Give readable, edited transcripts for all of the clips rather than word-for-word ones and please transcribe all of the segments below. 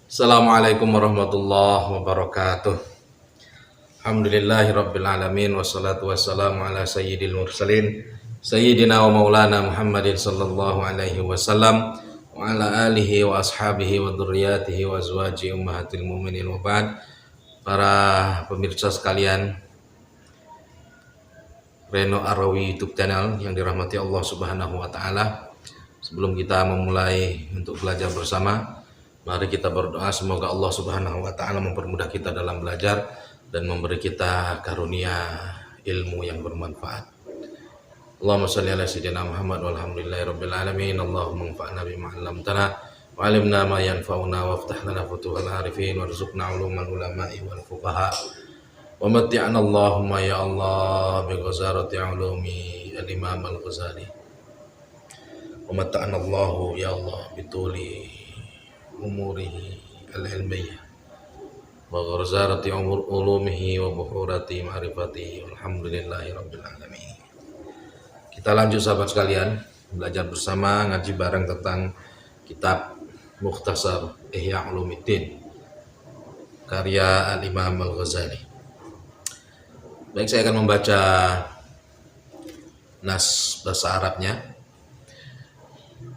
Assalamualaikum warahmatullahi wabarakatuh. Alhamdulillahirabbil alamin wassalatu wassalamu ala sayyidil mursalin sayyidina wa maulana Muhammadin sallallahu alaihi wasallam wa ala alihi wa ashabihi wa dzurriyyatihi wa azwaji ummahatil mu'minin wa ba'd. Para pemirsa sekalian, Reno Arawi YouTube channel yang dirahmati Allah Subhanahu wa taala. Sebelum kita memulai untuk belajar bersama, mari kita berdoa semoga Allah Subhanahu wa taala mempermudah kita dalam belajar dan memberi kita karunia ilmu yang bermanfaat. Allahumma shalli ala sayyidina Muhammad walhamdulillahirabbil alamin. Allahumma anfa'na bima 'allamtana wa 'allimna ma yanfa'una waftah lana futuhal arifin warzuqna 'ulumal ulama'i wal fuqaha. Wa matti'na Allahumma ya Allah bi ghazarati 'ulumi al-Imam al-Ghazali. Wa matti'na Allahu ya Allah bituli umurihi al-ilmiyah wa gharzarati ulumihi wa buhurati ma'rifatihi walhamdulillahi rabbil alamin. Kita lanjut sahabat sekalian, belajar bersama, ngaji bareng tentang kitab Mukhtasar Ihya Ulumuddin karya al-Imam al-Ghazali. Baik, saya akan membaca nas bahasa Arabnya.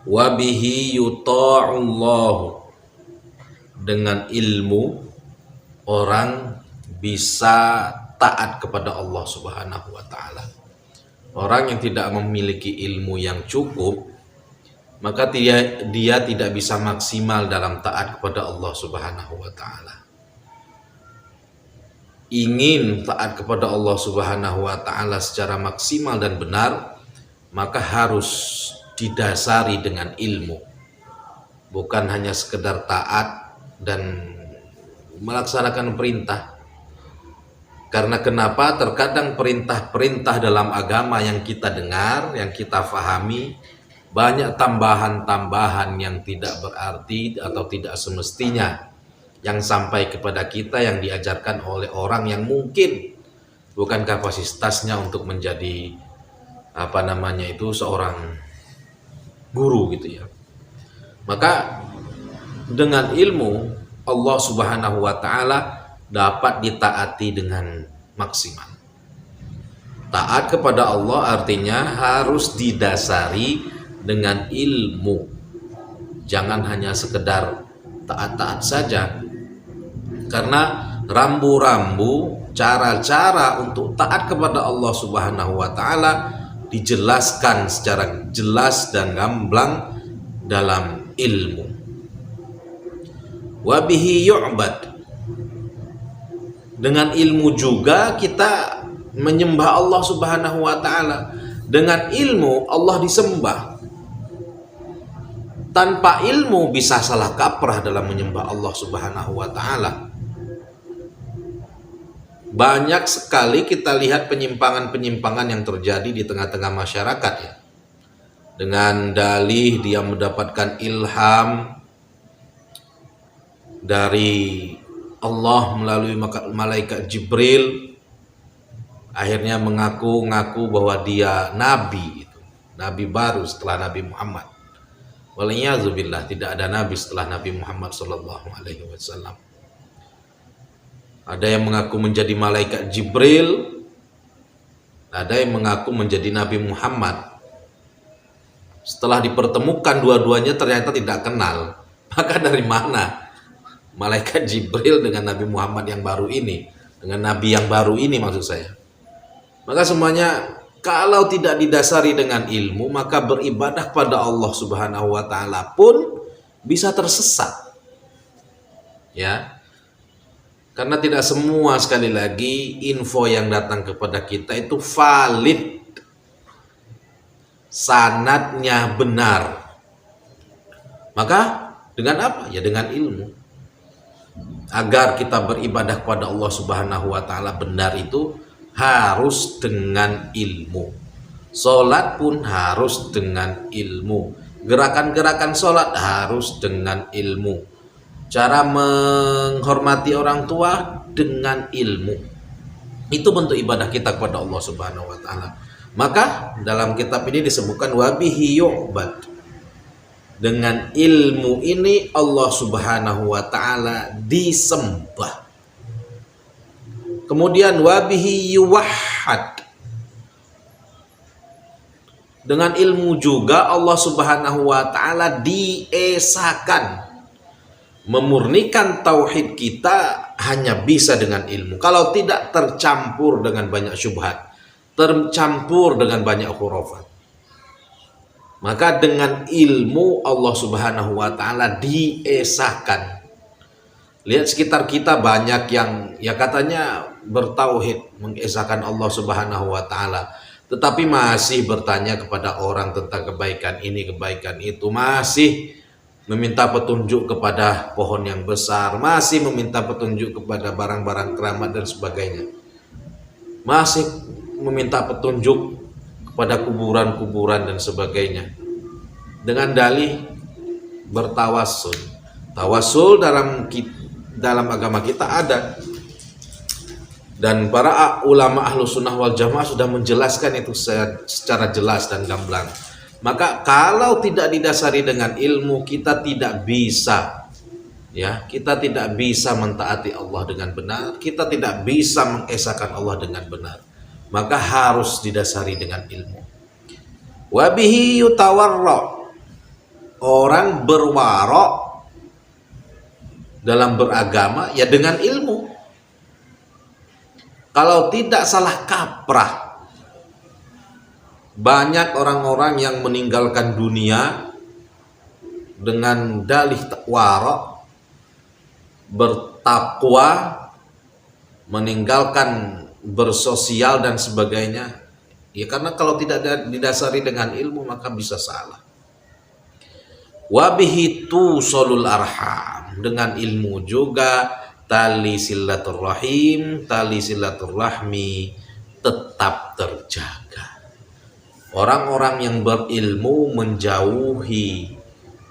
Wa bihi yuta'ullahu, dengan ilmu orang bisa taat kepada Allah Subhanahu wa taala. Orang yang tidak memiliki ilmu yang cukup, maka dia tidak bisa maksimal dalam taat kepada Allah Subhanahu wa taala. Ingin taat kepada Allah Subhanahu wa taala secara maksimal dan benar, maka harus didasari dengan ilmu. Bukan hanya sekedar taat dan melaksanakan perintah. Karena kenapa? Terkadang perintah-perintah dalam agama yang kita dengar, yang kita fahami, banyak tambahan-tambahan yang tidak berarti atau tidak semestinya yang sampai kepada kita, yang diajarkan oleh orang yang mungkin bukan kapasitasnya untuk menjadi seorang guru gitu ya. Maka dengan ilmu Allah Subhanahu wa taala dapat ditaati dengan maksimal. Taat kepada Allah artinya harus didasari dengan ilmu. Jangan hanya sekedar taat-taat saja. Karena rambu-rambu cara-cara untuk taat kepada Allah Subhanahu wa taala dijelaskan secara jelas dan gamblang dalam ilmu. Wa bihi yu'bad, dengan ilmu juga kita menyembah Allah Subhanahu wa taala. Dengan ilmu Allah disembah. Tanpa ilmu bisa salah kaprah dalam menyembah Allah Subhanahu wa taala. Banyak sekali kita lihat penyimpangan-penyimpangan yang terjadi di tengah-tengah masyarakat ya. Dengan dalih dia mendapatkan ilham dari Allah melalui malaikat Jibril, akhirnya mengaku-ngaku bahwa dia nabi, nabi baru setelah Nabi Muhammad. Waliyadzubillah, tidak ada nabi setelah Nabi Muhammad sallallahu alaihi wasallam. Ada yang mengaku menjadi malaikat Jibril, ada yang mengaku menjadi Nabi Muhammad. Setelah dipertemukan dua-duanya ternyata tidak kenal. Maka dari mana malaikat Jibril dengan Nabi Muhammad yang baru ini, dengan Nabi yang baru ini maksud saya. Maka semuanya kalau tidak didasari dengan ilmu, maka beribadah pada Allah Subhanahu wa taala pun bisa tersesat. Ya. Karena tidak semua, sekali lagi, info yang datang kepada kita itu valid, sanadnya benar. Maka dengan apa? Ya dengan ilmu. Agar kita beribadah kepada Allah Subhanahu wa taala benar itu harus dengan ilmu. Salat pun harus dengan ilmu. Gerakan-gerakan salat harus dengan ilmu. Cara menghormati orang tua dengan ilmu. Itu bentuk ibadah kita kepada Allah Subhanahu wa taala. Maka dalam kitab ini disebutkan wabihi yu'bad. Dengan ilmu ini Allah Subhanahu wa taala disembah. Kemudian wabihi yuwahhad. Dengan ilmu juga Allah Subhanahu wa taala diesakan. Memurnikan tauhid kita hanya bisa dengan ilmu. Kalau tidak tercampur dengan banyak syubhat, tercampur dengan banyak khurafat. Maka dengan ilmu Allah Subhanahu wa taala diesakan. Lihat sekitar kita banyak yang ya katanya bertauhid, mengesahkan Allah Subhanahu wa taala, tetapi masih bertanya kepada orang tentang kebaikan ini, kebaikan itu, masih meminta petunjuk kepada pohon yang besar, masih meminta petunjuk kepada barang-barang keramat dan sebagainya, masih meminta petunjuk kepada kuburan-kuburan dan sebagainya, dengan dalih bertawassul. Tawassul dalam agama kita ada, dan para ulama ahlu sunnah wal jamaah sudah menjelaskan itu secara jelas dan gamblang. Maka kalau tidak didasari dengan ilmu, kita tidak bisa, ya, kita tidak bisa mentaati Allah dengan benar, kita tidak bisa mengesahkan Allah dengan benar. Maka harus didasari dengan ilmu. Wabihi yutawarra. Orang berwarok dalam beragama ya dengan ilmu. Kalau tidak salah kaprah. Banyak orang-orang yang meninggalkan dunia dengan dalih warok, bertakwa, meninggalkan bersosial dan sebagainya. Ya karena kalau tidak didasari dengan ilmu maka bisa salah. Wabihi tusolul arham. Dengan ilmu juga tali silaturrahim, tali silaturrahmi tetap terjaga. Orang-orang yang berilmu menjauhi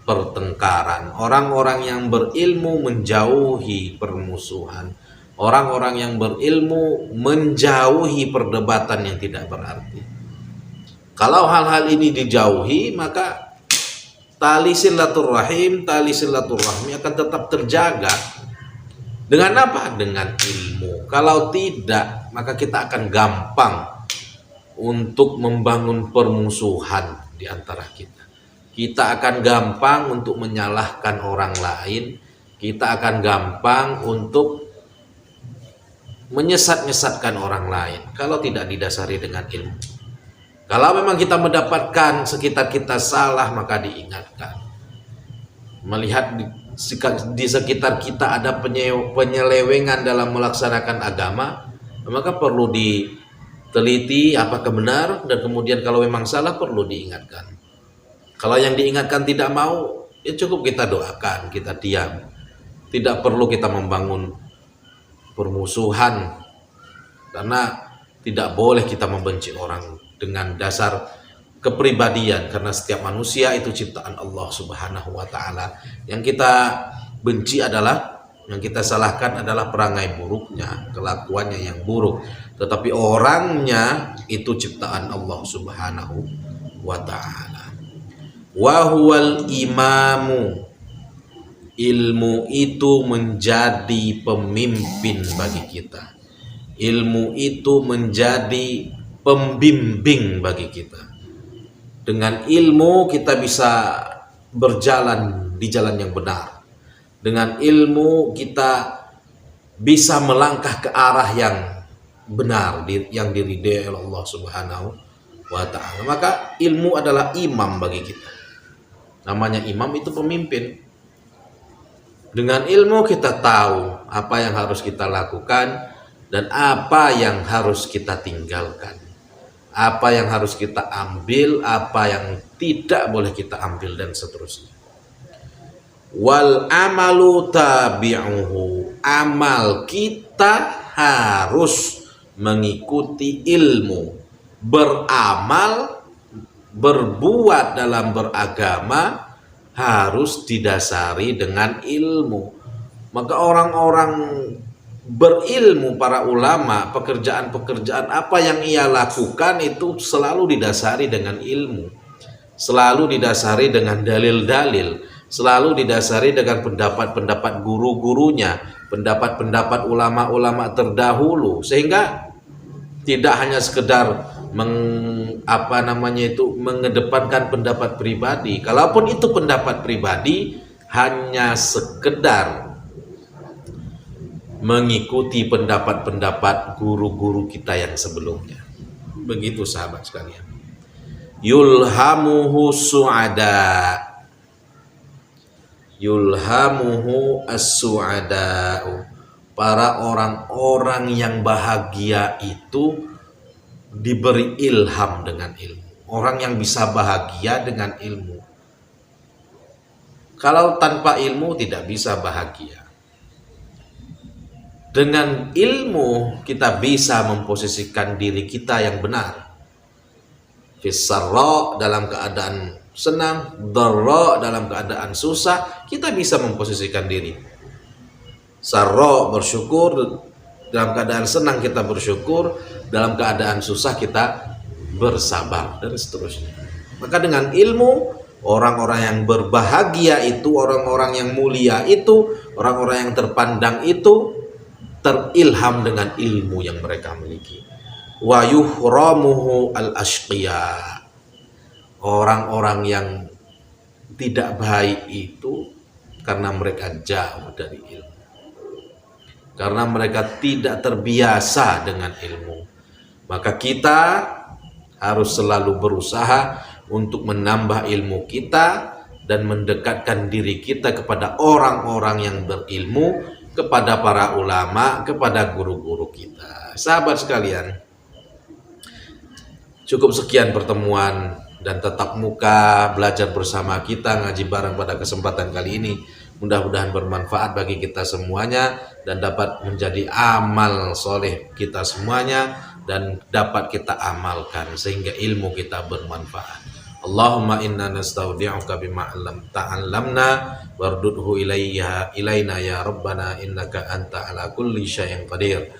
pertengkaran. Orang-orang yang berilmu menjauhi permusuhan. Orang-orang yang berilmu menjauhi perdebatan yang tidak berarti. Kalau hal-hal ini dijauhi, maka tali silaturrahim, tali silaturrahmi akan tetap terjaga. Dengan apa? Dengan ilmu. Kalau tidak, maka kita akan gampang untuk membangun permusuhan di antara kita. Kita akan gampang untuk menyalahkan orang lain. Kita akan gampang untuk menyesat-nyesatkan orang lain kalau tidak didasari dengan ilmu. Kalau memang kita mendapatkan sekitar kita salah, maka diingatkan. Melihat di sekitar kita ada penyelewengan dalam melaksanakan agama, maka perlu diteliti apakah benar, dan kemudian kalau memang salah perlu diingatkan. Kalau yang diingatkan tidak mau, ya cukup kita doakan, kita diam. Tidak perlu kita membangun permusuhan, karena tidak boleh kita membenci orang dengan dasar kepribadian, karena setiap manusia itu ciptaan Allah Subhanahu wa taala. Yang kita benci adalah, yang kita salahkan adalah perangai buruknya, kelakuannya yang buruk. Tetapi orangnya itu ciptaan Allah Subhanahu wa taala. Wa huwal imamu. Ilmu itu menjadi pemimpin bagi kita. Ilmu itu menjadi pembimbing bagi kita. Dengan ilmu kita bisa berjalan di jalan yang benar. Dengan ilmu kita bisa melangkah ke arah yang benar, yang diridai oleh Allah Subhanahu wa ta'ala. Maka ilmu adalah imam bagi kita. Namanya imam itu pemimpin. Dengan ilmu kita tahu apa yang harus kita lakukan dan apa yang harus kita tinggalkan. Apa yang harus kita ambil, apa yang tidak boleh kita ambil, dan seterusnya. Wal amalu tabi'uhu. Amal kita harus mengikuti ilmu. Beramal, berbuat dalam beragama harus didasari dengan ilmu. Maka orang-orang berilmu, para ulama, pekerjaan-pekerjaan apa yang ia lakukan itu selalu didasari dengan ilmu. selalu didasari dengan dalil-dalil, selalu didasari dengan pendapat-pendapat guru-gurunya, pendapat-pendapat ulama-ulama terdahulu, sehingga tidak hanya sekedar mengedepankan pendapat pribadi. Kalaupun itu pendapat pribadi, hanya sekedar mengikuti pendapat-pendapat guru-guru kita yang sebelumnya. Begitu sahabat sekalian. Yulhamuhu su'ada, yulhamuhu as-su'ada. Para orang-orang yang bahagia itu diberi ilham dengan ilmu. Orang yang bisa bahagia dengan ilmu. Kalau tanpa ilmu tidak bisa bahagia. Dengan ilmu kita bisa memposisikan diri kita yang benar. Fisarra dalam keadaan senang, dharra dalam keadaan susah, kita bisa memposisikan diri. Sarra bersyukur, dalam keadaan senang kita bersyukur, dalam keadaan susah kita bersabar, dan seterusnya. Maka dengan ilmu, orang-orang yang berbahagia itu, orang-orang yang mulia itu, orang-orang yang terpandang itu terilham dengan ilmu yang mereka miliki. Wa yuhramuhu al-ashqiya. Orang-orang yang tidak baik itu karena mereka jauh dari ilmu. Karena mereka tidak terbiasa dengan ilmu. Maka kita harus selalu berusaha untuk menambah ilmu kita dan mendekatkan diri kita kepada orang-orang yang berilmu, kepada para ulama, kepada guru-guru kita. Sahabat sekalian, cukup sekian pertemuan dan tatap muka belajar bersama kita ngaji bareng pada kesempatan kali ini. Mudah-mudahan bermanfaat bagi kita semuanya dan dapat menjadi amal soleh kita semuanya dan dapat kita amalkan sehingga ilmu kita bermanfaat. Allahumma inna nastaudi'uka bima ta'allamna wardudhu ilaina ya rabbana innaka anta ala kulli syai'in qadir.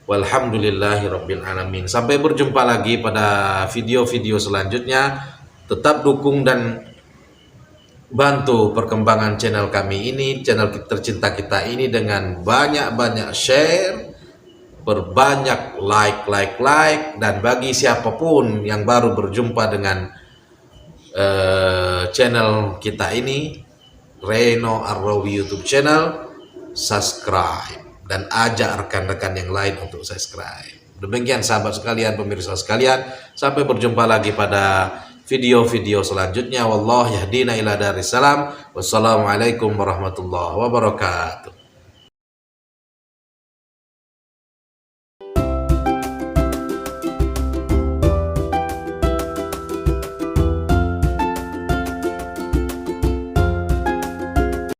Walhamdulillahi rabbil alamin. Sampai berjumpa lagi pada video-video selanjutnya. Tetap dukung dan bantu perkembangan channel kami ini, channel tercinta kita ini dengan banyak-banyak share, berbanyak like, dan bagi siapapun yang baru berjumpa dengan channel kita ini, Reno Ar-Rawi YouTube channel, subscribe dan ajak rekan-rekan yang lain untuk subscribe. Demikian sahabat sekalian, pemirsa sekalian, sampai berjumpa lagi pada video-video selanjutnya. Wallahu yahdina ila daris salam. Wassalamualaikum warahmatullahi wabarakatuh.